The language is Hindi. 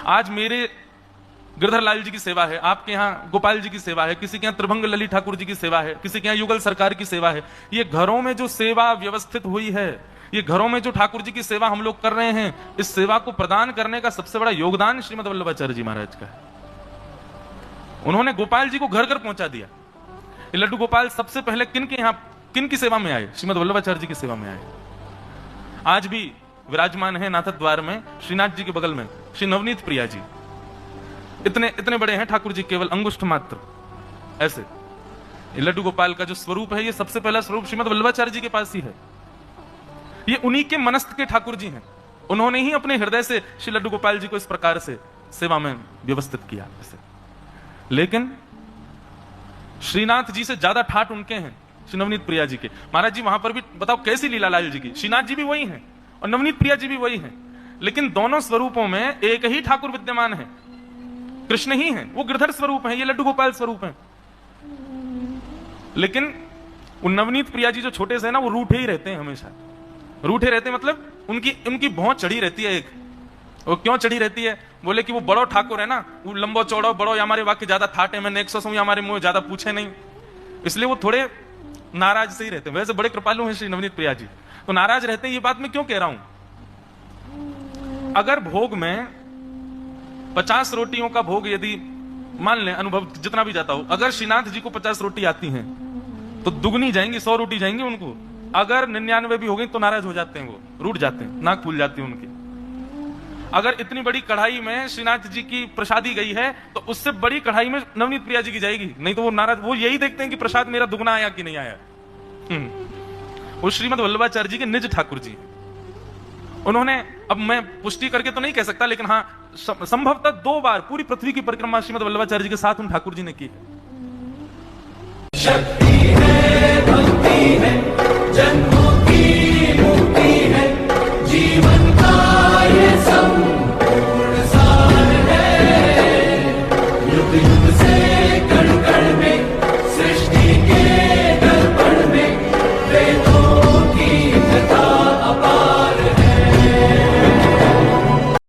आज मेरे गिरधर लाल जी की सेवा है, आपके यहाँ गोपाल जी की सेवा है, किसी के यहाँ त्रिभंग ललित ठाकुर जी की सेवा है, किसी के यहाँ युगल सरकार की सेवा है। ये घरों में जो सेवा व्यवस्थित हुई है, ये घरों में जो ठाकुर जी की सेवा हम लोग कर रहे हैं, इस सेवा को प्रदान करने का सबसे बड़ा योगदान श्रीमद वल्लभाचार्य जी महाराज का है। उन्होंने गोपाल जी को घर घर पहुंचा दिया। ये लड्डू गोपाल सबसे पहले किन की सेवा में आए? श्रीमद वल्लभाचार्य जी की सेवा में आए। आज भी विराजमान है नाथ द्वार में, श्रीनाथ जी के बगल में श्री नवनीत प्रिया जी। इतने बड़े हैं ठाकुर जी, केवल अंगुष्ठ मात्र ऐसे। ये लड्डू गोपाल का जो स्वरूप है, ये सबसे पहला स्वरूप श्रीमद वल्लभाचार्य जी के पास ही है। ये उन्हीं के मनस्थ के ठाकुर जी हैं। उन्होंने ही अपने हृदय से श्री लड्डू गोपाल जी को इस प्रकार से सेवा में व्यवस्थित किया। लेकिन श्रीनाथ जी से ज्यादा ठाट उनके हैं, श्री नवनीत प्रिया जी के। महाराज जी वहां पर भी बताओ कैसी लीला लाल जी की। श्रीनाथ जी भी वही हैं और नवनीत प्रिया जी भी वही हैं, लेकिन दोनों स्वरूपों में एक ही ठाकुर विद्यमान है, कृष्ण ही है। वो गिरधर स्वरूप है, ये लड्डू गोपाल स्वरूप है। लेकिन वो नवनीत प्रिया जी जो छोटे से है ना, वो रूठे ही रहते हैं, हमेशा रूठे रहते हैं। मतलब उनकी भौं चढ़ी रहती है। एक वो क्यों चढ़ी रहती है? बोले कि वो बड़ो ठाकुर है ना, वो लंबो चौड़ो बड़ो, हमारे वाक्य ज्यादा ठाटे, मैंने 100 हमारे मुंह ज्यादा पूछे नहीं, इसलिए वो थोड़े नाराज से ही रहते हैं। वैसे बड़े कृपालु हैं श्री नवनीत प्रिया जी, तो नाराज रहते हैं। ये बात मैं क्यों कह रहा हूं? अगर भोग में 50 रोटियों का भोग यदि मान लें, अनुभव जितना भी जाता हो, अगर श्रीनाथ जी को 50 रोटी आती हैं तो दुगनी जाएंगी, 100 रोटी जाएंगी उनको। अगर 99 भी हो गई तो नाराज हो जाते हैं, वो रूठ जाते हैं, नाक फूल जाती है उनकी। अगर इतनी बड़ी कढ़ाई में श्रीनाथ जी की प्रसादी गई है तो उससे बड़ी कढ़ाई में नवनीत प्रिया जी की जाएगी, नहीं तो वो नाराज। वो यही देखते हैं कि प्रसाद मेरा दुगना आया कि नहीं आया। वो श्रीमद वल्लभाचार्य जी के निज ठाकुर जी। उन्होंने, अब मैं पुष्टि करके तो नहीं कह सकता, लेकिन हाँ संभवतः 2 बार पूरी पृथ्वी की परिक्रमा श्रीमद वल्लभाचार्य जी के साथ उन ठाकुर जी ने की है।